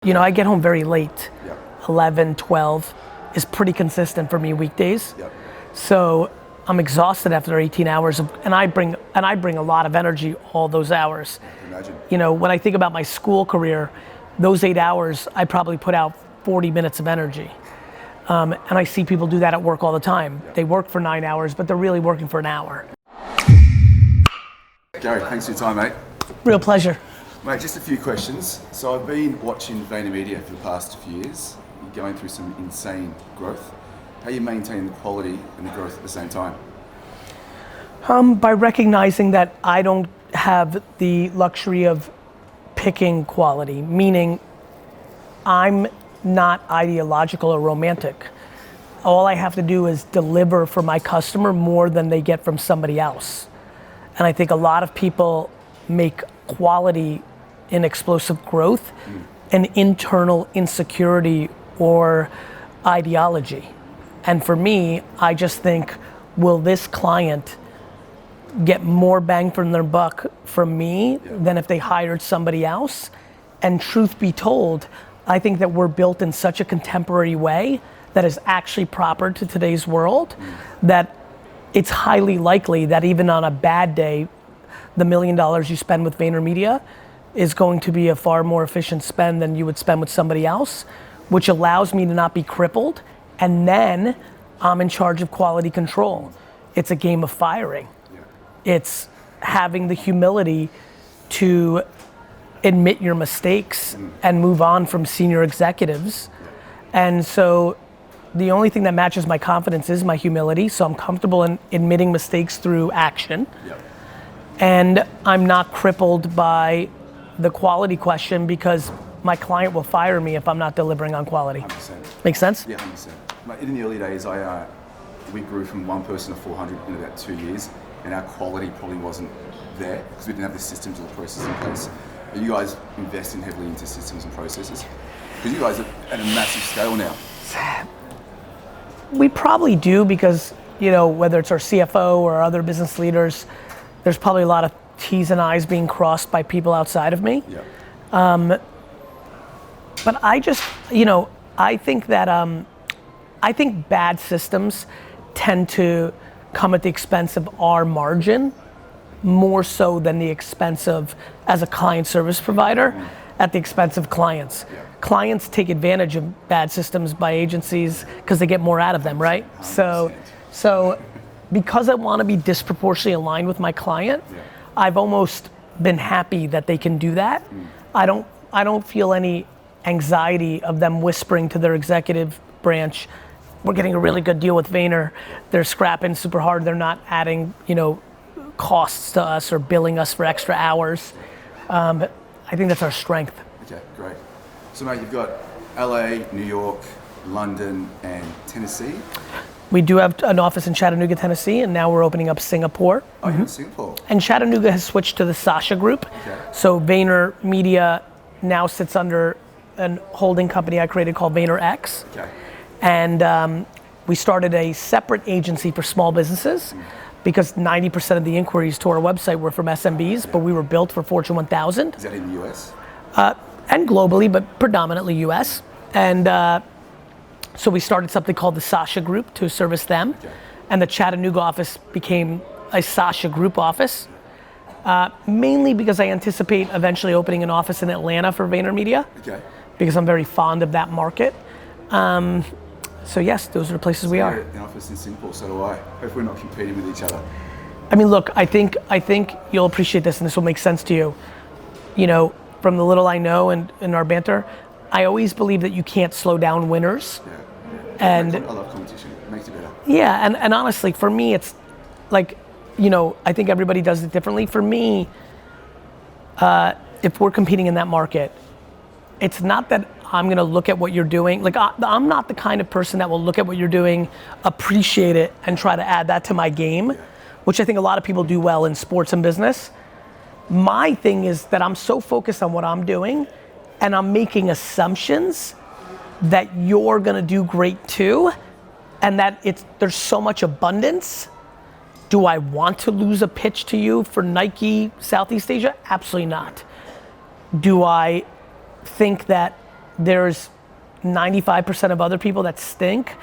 You know, I get home very late. Yep. 11, 12 is pretty consistent for me weekdays. Yep. So I'm exhausted after 18 hours and I bring a lot of energy all those hours. I can imagine. You know, when I think about my school career, those 8 hours, I probably put out 40 minutes of energy. And I see people do that at work all the time. Yep. They work for 9 hours, but they're really working for an hour. Gary, thanks for your time, mate. Real pleasure. Mate, just a few questions. So I've been watching Vaynermedia for the past few years. You're going through some insane growth. How are you maintaining the quality and the growth at the same time? By recognizing that I don't have the luxury of picking quality, meaning I'm not ideological or romantic. All I have to do is deliver for my customer more than they get from somebody else. And I think a lot of people make quality in explosive growth an internal insecurity or ideology. And for me, I just think, will this client get more bang for their buck from me than if they hired somebody else? And truth be told, I think that we're built in such a contemporary way that is actually proper to today's world that it's highly likely that even on a bad day, the $1 million you spend with Vaynermedia is going to be a far more efficient spend than you would spend with somebody else, which allows me to not be crippled, and then I'm in charge of quality control. It's a game of firing. It's having the humility to admit your mistakes and move on from senior executives. And so the only thing that matches my confidence is my humility, so I'm comfortable in admitting mistakes through action. And I'm not crippled by the quality question because my client will fire me if I'm not delivering on quality. 100%. Make sense? Yeah, 100%. Mate, in the early days, we grew from 1 person to 400 in about 2 years, and our quality probably wasn't there because we didn't have the systems or the processes in place. Are you guys investing heavily into systems and processes? Because you guys are at a massive scale now. We probably do because, you know, whether it's our CFO or other business leaders, there's probably a lot of T's and I's being crossed by people outside of me. Yeah. But I just, you know, I think that, I think bad systems tend to come at the expense of our margin more so than the expense of, as a client service provider, at the expense of clients. Yeah. Clients take advantage of bad systems by agencies because they get more out of them, right? 100%. So because I want to be disproportionately aligned with my client, I've almost been happy that they can do that. I don't feel any anxiety of them whispering to their executive branch, we're getting a really good deal with Vayner. They're scrapping super hard. They're not adding, you know, costs to us or billing us for extra hours. But I think that's our strength. Okay, great. So mate, you've got LA, New York, London, and Tennessee. We do have an office in Chattanooga, Tennessee, and now we're opening up Singapore. Oh, you're in Singapore. And Chattanooga has swithed to the Sasha Group. Okay. So Vaynermedia now sits under a holding company I created called VaynerX. Okay. And we started a separate agency for small businesses because 90% of the inquiries to our website were from SMBs, but we were built for Fortune 1000. Is that in the US? And globally, but predominantly US. And so we started something called the Sasha Group to service them. Okay. And the Chattanooga office became a Sasha Group office, mainly because I anticipate eventually opening an office in Atlanta for Vaynermedia, Okay. because I'm very fond of that market. So yes, those are the places we are. An office in Singapore, so do I. Hope we're not competing with each other. I mean, look, I think you'll appreciate this and this will make sense to you. You know, from the little I know and in our banter, I always believe that you can't slow down winners. Yeah. And I love competition. It makes it better. yeah, and honestly, for me, it's like, you know, I think everybody does it differently. For me, if we're competing in that market, it's not that I'm gonna look at what you're doing. Like, I'm not the kind of person that will look at what you're doing, appreciate it, and try to add that to my game, which I think a lot of people do well in sports and business. My thing is that I'm so focused on what I'm doing, and I'm making assumptions that you're gonna do great too, and that there's so much abundance. Do I want to lose a pitch to you for Nike Southeast Asia? Absolutely not. Do I think that there's 95% of other people that stink,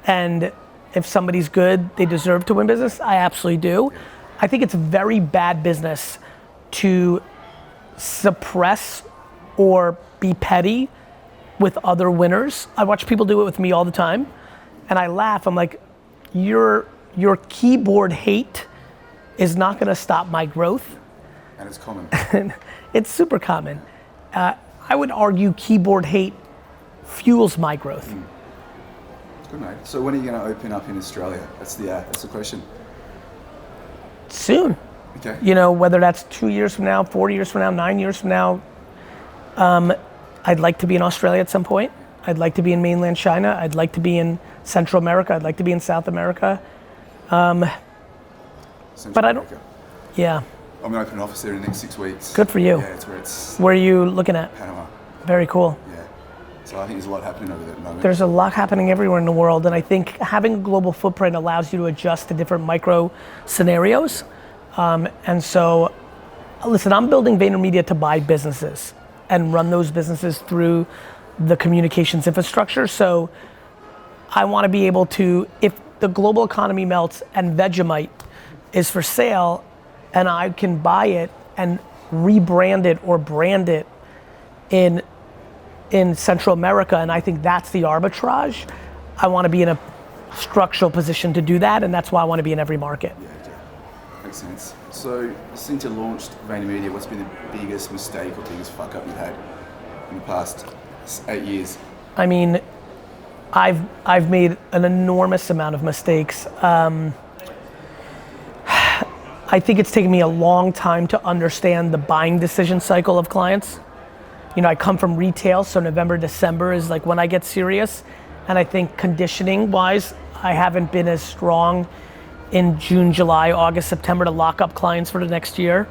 and if somebody's good, they deserve to win business. I absolutely do. I think it's very bad business to suppress or be petty with other winners. I watch people do it with me all the time, and I laugh. I'm like, your keyboard hate is not gonna stop my growth. And it's common. It's super common. I would argue keyboard hate fuels my growth. Good, mate. So when are you going to open up in Australia? That's the question. Soon. Okay. You know, whether that's 2 years from now, 4 years from now, 9 years from now. I'd like to be in Australia at some point. I'd like to be in mainland China. I'd like to be in Central America. I'd like to be in South America. Central But I don't. America. Yeah. I'm going to open an office there in the next 6 weeks. Good for you. Yeah, it's where it's Where are you looking at? Panama. Very cool. Yeah. So I think there's a lot happening over there at the moment. There's a lot happening everywhere in the world, and I think having a global footprint allows you to adjust to different micro scenarios. And so, listen, I'm building Vaynermedia to buy businesses and run those businesses through the communications infrastructure. So I want to be able to, if the global economy melts and Vegemite is for sale, and I can buy it and rebrand it or brand it in Central America, and I think that's the arbitrage. I want to be in a structural position to do that, and that's why I want to be in every market. Yeah. Makes sense. So since you launched Vaynermedia, what's been the biggest mistake or biggest fuck up you've had in the past 8 years? I mean, I've made an enormous amount of mistakes. I think it's taken me a long time to understand the buying decision cycle of clients. You know, I come from retail, so November, December is like when I get serious. And I think conditioning wise, I haven't been as strong in June, July, August, September to lock up clients for the next year.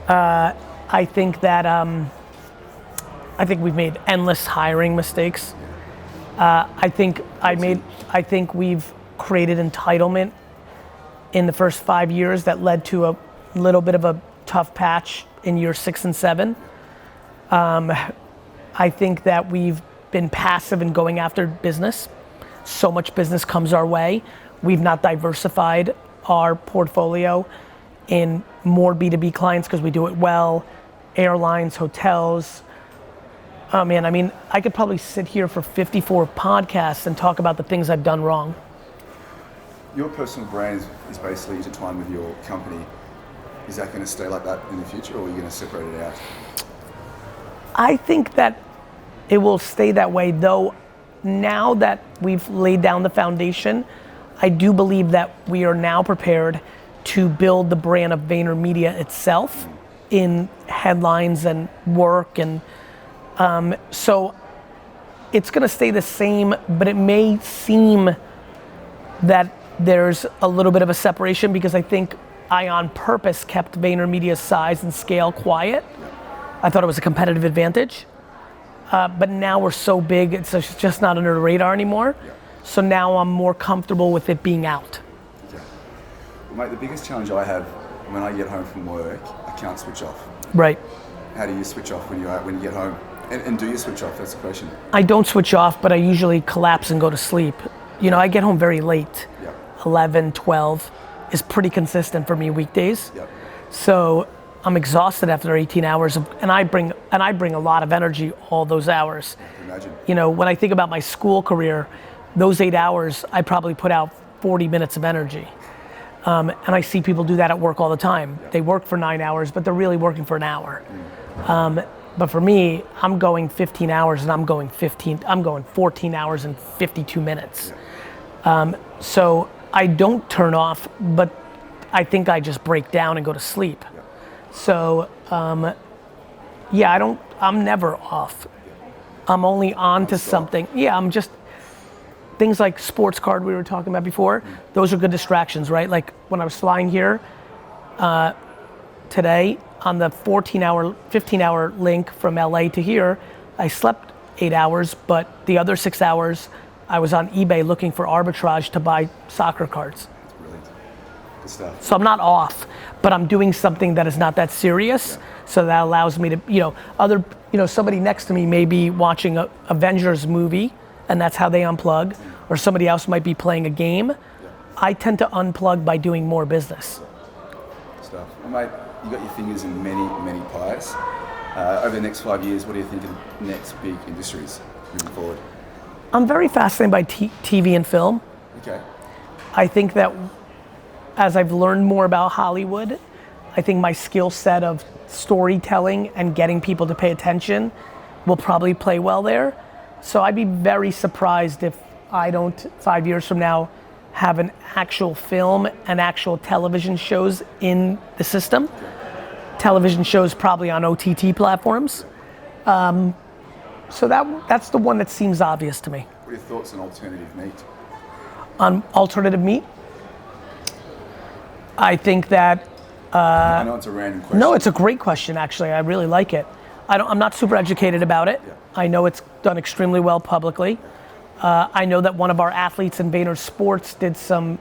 I think that, I think we've made endless hiring mistakes. I think we've created entitlement in the first 5 years that led to a little bit of a tough patch in year 6 and 7. I think that we've been passive in going after business. So much business comes our way. We've not diversified our portfolio in more B2B clients because we do it well. Airlines, hotels. Oh man, I mean, I could probably sit here for 54 podcasts and talk about the things I've done wrong. Your personal brand is basically intertwined with your company. Is that going to stay like that in the future, or are you going to separate it out? I think that it will stay that way, though now that we've laid down the foundation, I do believe that we are now prepared to build the brand of Vaynermedia itself in headlines and work, and so it's going to stay the same, but it may seem that there's a little bit of a separation because I think I on purpose kept Vaynermedia's size and scale quiet. I thought it was a competitive advantage, but now we're so big, it's just not under the radar anymore. Yeah. So now I'm more comfortable with it being out. Okay. Well, mate, the biggest challenge I have when I get home from work, I can't switch off. Right. How do you switch off when you get home? And do you switch off? That's the question. I don't switch off, but I usually collapse and go to sleep. You know, I get home very late. Yep. 11, 12 is pretty consistent for me weekdays. Yep. So I'm exhausted after 18 hours and I bring a lot of energy all those hours. I can imagine. You know, when I think about my school career, those 8 hours, I probably put out 40 minutes of energy. And I see people do that at work all the time. Yeah. They work for 9 hours, but they're really working for an hour. But for me, I'm going 15 hours and I'm going 14 hours and 52 minutes. Yeah. So I don't turn off, but I think I just break down and go to sleep. Yeah. So, yeah, I'm never off. I'm only on to something. Yeah, I'm just, things like sports card we were talking about before, those are good distractions, right? Like when I was flying here today on the 15-hour link from LA to here, I slept 8 hours, but the other 6 hours I was on eBay looking for arbitrage to buy soccer cards. That's brilliant. Good stuff. So I'm not off, but I'm doing something that is not that serious. So that allows me to, somebody next to me may be watching a Avengers movie and that's how they unplug, or somebody else might be playing a game. I tend to unplug by doing more business. Stuff. Well, mate, you got your fingers in many, many pies. Over the next 5 years, what do you think of the next big industries moving forward? I'm very fascinated by TV and film. Okay. I think that as I've learned more about Hollywood, I think my skill set of storytelling and getting people to pay attention will probably play well there. So I'd be very surprised if I don't, 5 years from now, have an actual film and actual television shows in the system. Television shows probably on OTT platforms. So that's the one that seems obvious to me. What are your thoughts on alternative meat? On alternative meat? I think that I know it's a random question. no, it's a great question, actually. I really like it. I'm not super educated about it. Yeah. I know it's done extremely well publicly. I know that one of our athletes in Vayner Sports did some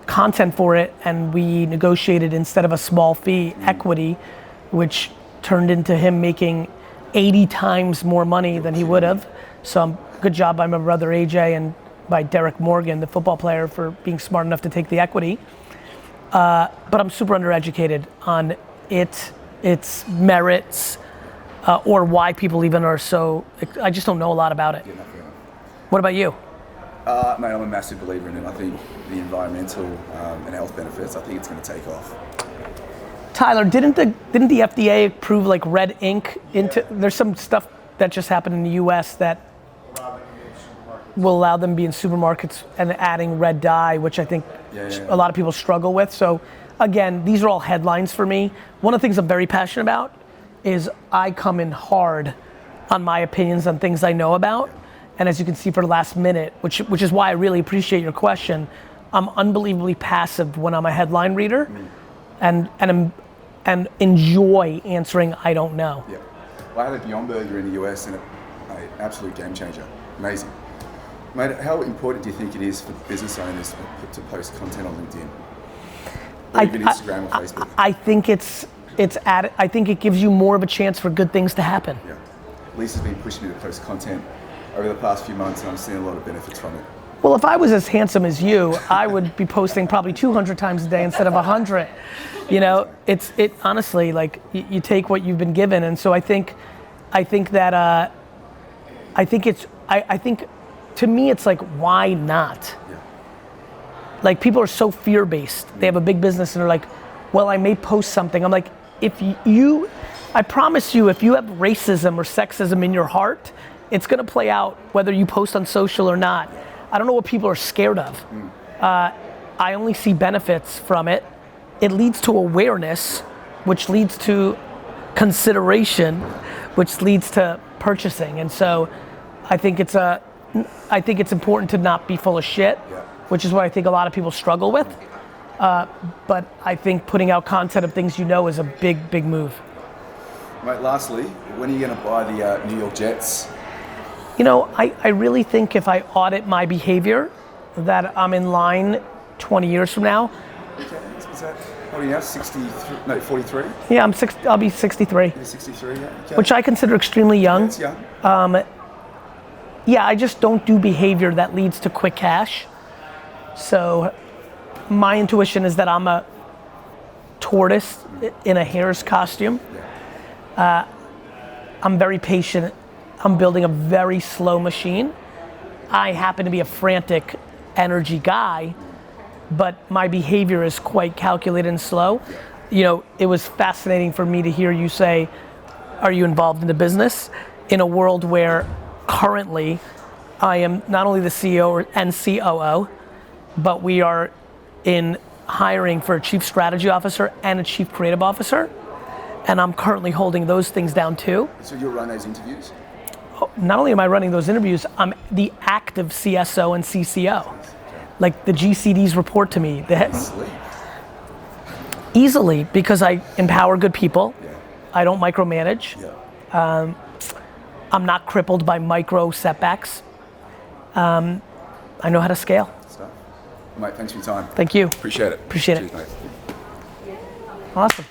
content for it, and we negotiated, instead of a small fee, equity, which turned into him making 80 times more money than he would have. So good job by my brother AJ and by Derek Morgan, the football player, for being smart enough to take the equity. But I'm super undereducated on its merits, or why people even are so, I just don't know a lot about it. Yeah, not fair enough. What about you? Mate, I'm a massive believer in it. I think the environmental and health benefits, I think it's going to take off. Tyler, didn't the FDA approve like red ink into, there's some stuff that just happened in the US that will allow them to be in supermarkets and adding red dye, which I think a lot of people struggle with. So again, these are all headlines for me. One of the things I'm very passionate about is I come in hard on my opinions on things I know about. And as you can see for the last minute, which is why I really appreciate your question, I'm unbelievably passive when I'm a headline reader, and enjoy answering I don't know. Yeah. Well, I had a Beyond Burger in the US and an absolute game changer. Amazing. Mate, how important do you think it is for business owners to post content on LinkedIn? Or even Instagram or Facebook? I think I think it gives you more of a chance for good things to happen. Yeah. Lisa's been pushing me to post content over the past few months, and I'm seeing a lot of benefits from it. Well, if I was as handsome as you, I would be posting probably 200 times a day instead of 100. You know, it honestly, like, you take what you've been given, and so I think to me it's like, why not? Yeah. Like, people are so fear-based. They have a big business and they're like, well, I may post something. I'm like, I promise you, if you have racism or sexism in your heart, it's gonna play out whether you post on social or not. I don't know what people are scared of. I only see benefits from it. It leads to awareness, which leads to consideration, which leads to purchasing. And so I think it's important to not be full of shit, which is what I think a lot of people struggle with. But I think putting out content of things you know is a big, big move. Mate, lastly, when are you going to buy the New York Jets? You know, I really think if I audit my behavior, that I'm in line 20 years from now. Okay, is that, what are you now, 63, no, 43? Yeah, I'll be 63. You're 63, yeah. Okay. Which I consider extremely young. That's young. Yeah, I just don't do behavior that leads to quick cash. So my intuition is that I'm a tortoise in a hare's costume. I'm very patient. I'm building a very slow machine. I happen to be a frantic energy guy, but my behavior is quite calculated and slow. You know, it was fascinating for me to hear you say, are you involved in the business? In a world where currently I am not only the CEO and COO, but we are in hiring for a chief strategy officer and a chief creative officer. And I'm currently holding those things down too. So you'll run those interviews? Not only am I running those interviews, I'm the active CSO and CCO. Like, the GCDs report to me. Easily, because I empower good people. I don't micromanage. I'm not crippled by micro setbacks. I know how to scale. Mate, thanks for your time. Thank you. Appreciate it. Appreciate it. Cheers, mate. Awesome.